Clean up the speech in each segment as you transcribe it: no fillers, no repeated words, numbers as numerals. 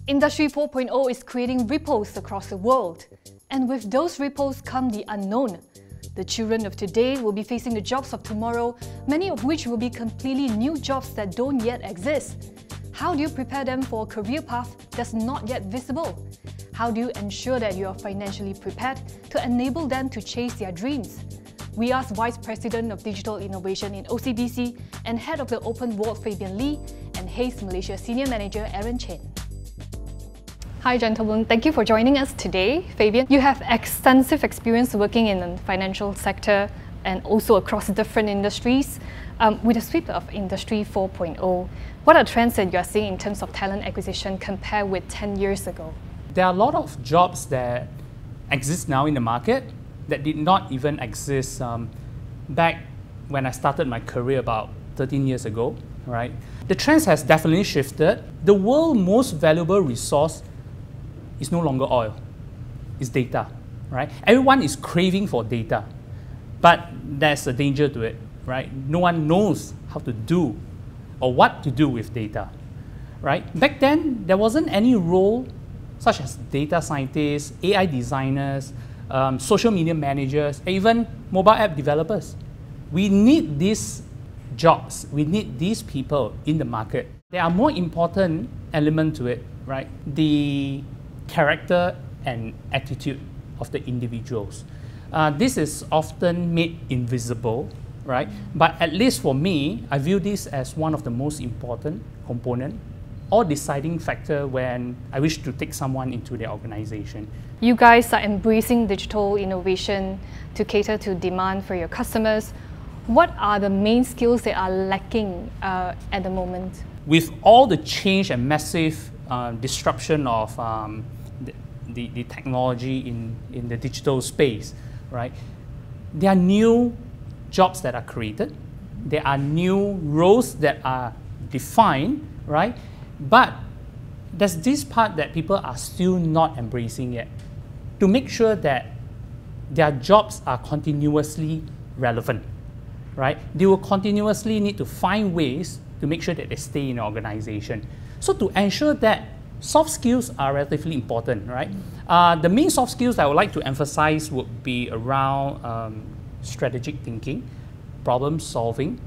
Industry 4.0 is creating ripples across the world. And with those ripples come the unknown. The children of today will be facing the jobs of tomorrow, many of which will be completely new jobs that don't yet exist. How do you prepare them for a career path that's not yet visible? How do you ensure that you are financially prepared to enable them to chase their dreams? We asked Vice President of Digital Innovation in OCBC and Head of the Open World Fabian Lee and Hays Malaysia Senior Manager Aaron Chen. Hi gentlemen, thank you for joining us today. Fabian, you have extensive experience working in the financial sector and also across different industries. With the sweep of Industry 4.0, what are trends that you are seeing in terms of talent acquisition compared with 10 years ago? There are a lot of jobs that exist now in the market that did not even exist back when I started my career about 13 years ago, right? The trends has definitely shifted. The world's most valuable resource is no longer oil, it's data, right? Everyone is craving for data, but there's a danger to it, right? No one knows how to do or what to do with data, right? Back then, there wasn't any role such as data scientists, AI designers, social media managers, even mobile app developers. We need these jobs, we need these people in the market. There are more important elements to it, right? The character and attitude of the individuals. This is often made invisible, right? But at least for me, I view this as one of the most important component or deciding factor when I wish to take someone into the organization. You guys are embracing digital innovation to cater to demand for your customers. What are the main skills that are lacking at the moment? With all the change and massive disruption of the technology in the digital space, right? There are new jobs that are created. There are new roles that are defined, right? But there's this part that people are still not embracing yet. To make sure that their jobs are continuously relevant, right? They will continuously need to find ways to make sure that they stay in the organization. So to ensure that soft skills are relatively important, right? The main soft skills I would like to emphasize would be around strategic thinking, problem solving,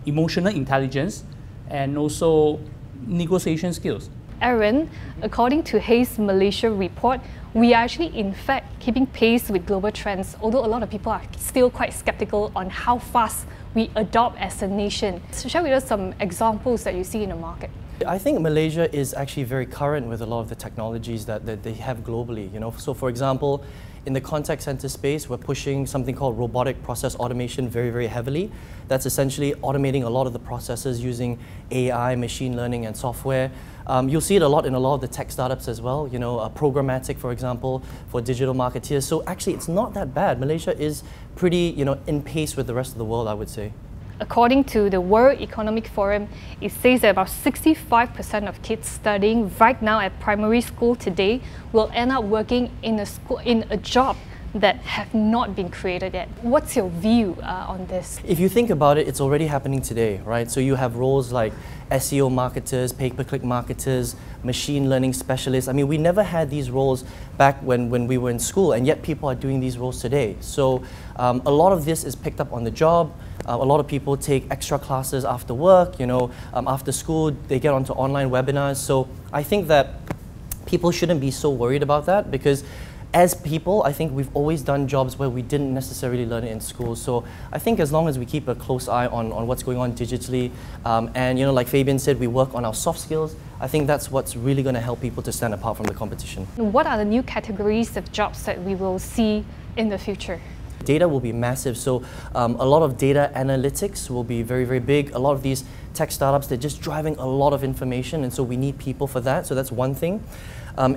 emotional intelligence, and also negotiation skills. Aaron, according to Hays Malaysia report, we are actually in fact keeping pace with global trends, although a lot of people are still quite skeptical on how fast we adopt as a nation. So share with us some examples that you see in the market. I think Malaysia is actually very current with a lot of the technologies that they have globally. So for example, in the contact center space, we're pushing something called robotic process automation very, very heavily. That's essentially automating a lot of the processes using AI, machine learning, and software. You'll see it a lot in a lot of the tech startups as well, programmatic, for example, for digital marketeers. So actually, it's not that bad. Malaysia is pretty, in pace with the rest of the world, I would say. According to the World Economic Forum, it says that about 65% of kids studying right now at primary school today will end up working in a job that have not been created yet. What's your view on this? If you think about it, it's already happening today, right? So you have roles like SEO marketers, pay-per-click marketers, machine learning specialists. I mean, we never had these roles back when we were in school, and yet people are doing these roles today. So a lot of this is picked up on the job. A lot of people take extra classes after work, after school, they get onto online webinars. So I think that people shouldn't be so worried about that, because as people, I think we've always done jobs where we didn't necessarily learn it in school. So I think as long as we keep a close eye on what's going on digitally, and like Fabian said, we work on our soft skills, I think that's what's really going to help people to stand apart from the competition. What are the new categories of jobs that we will see in the future? Data will be massive, so a lot of data analytics will be very, very big. A lot of these tech startups, they're just driving a lot of information, and so we need people for that, so that's one thing.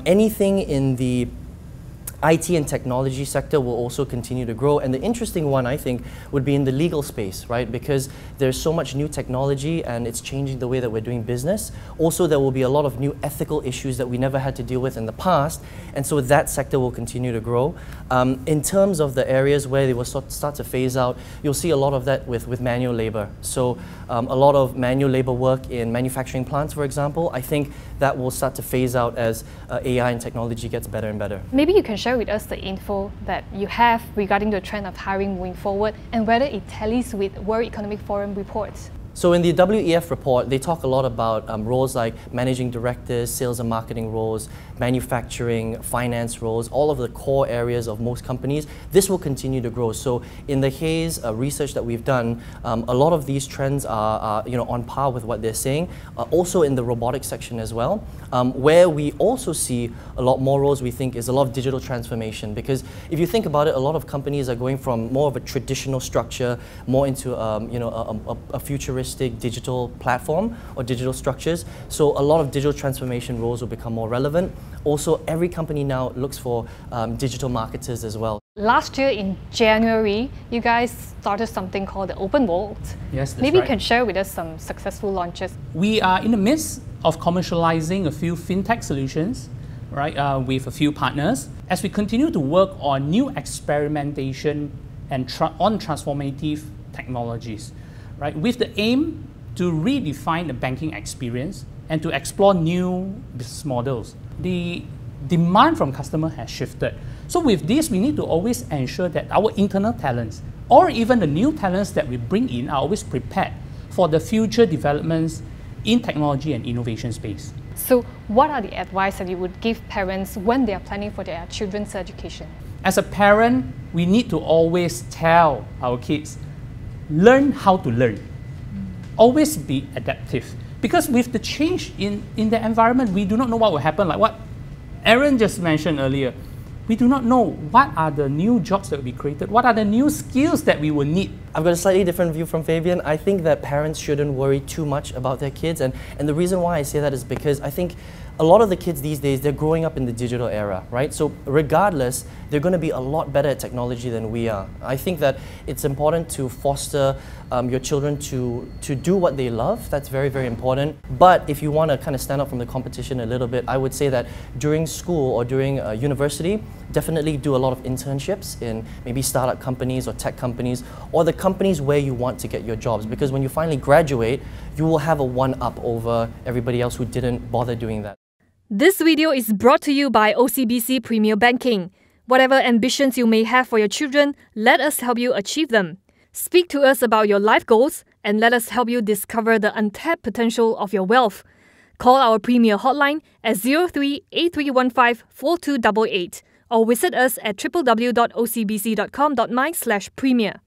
Anything in the IT and technology sector will also continue to grow, and the interesting one, I think, would be in the legal space, right? Because there's so much new technology and it's changing the way that we're doing business. Also, there will be a lot of new ethical issues that we never had to deal with in the past, and so that sector will continue to grow. In terms of the areas where they will start to phase out, you'll see a lot of that with manual labor. So a lot of manual labor work in manufacturing plants, for example, I think that will start to phase out as AI and technology gets better and better. Maybe you can share with us the info that you have regarding the trend of hiring moving forward and whether it tallies with World Economic Forum reports. So in the WEF report, they talk a lot about roles like managing directors, sales and marketing roles, manufacturing, finance roles, all of the core areas of most companies. This will continue to grow. So in the Hays research that we've done, a lot of these trends are on par with what they're saying. Also in the robotics section as well, where we also see a lot more roles, we think, is a lot of digital transformation. Because if you think about it, a lot of companies are going from more of a traditional structure, more into a futuristic digital platform or digital structures. So a lot of digital transformation roles will become more relevant. Also, every company now looks for digital marketers as well. Last year in January, you guys started something called the Open Vault. Yes, that's Maybe right. you can share with us some successful launches. We are in the midst of commercializing a few fintech solutions, right, with a few partners, as we continue to work on new experimentation and on transformative technologies, right, with the aim to redefine the banking experience and to explore new business models. The demand from customers has shifted. So with this, we need to always ensure that our internal talents or even the new talents that we bring in are always prepared for the future developments in technology and innovation space. So what are the advice that you would give parents when they are planning for their children's education? As a parent, we need to always tell our kids, learn how to learn. Always be adaptive. Because with the change in the environment, we do not know what will happen. Like what Aaron just mentioned earlier, we do not know what are the new jobs that will be created, what are the new skills that we will need. I've got a slightly different view from Fabian. I think that parents shouldn't worry too much about their kids, and the reason why I say that is because I think a lot of the kids these days, they're growing up in the digital era, right? So regardless, they're going to be a lot better at technology than we are. I think that it's important to foster your children to do what they love. That's very, very important. But if you want to kind of stand out from the competition a little bit, I would say that during school or during university, definitely do a lot of internships in maybe startup companies or tech companies or the companies where you want to get your jobs. Because when you finally graduate, you will have a one-up over everybody else who didn't bother doing that. This video is brought to you by OCBC Premier Banking. Whatever ambitions you may have for your children, let us help you achieve them. Speak to us about your life goals and let us help you discover the untapped potential of your wealth. Call our Premier hotline at 03-8315-4288 or visit us at www.ocbc.com.my/premier.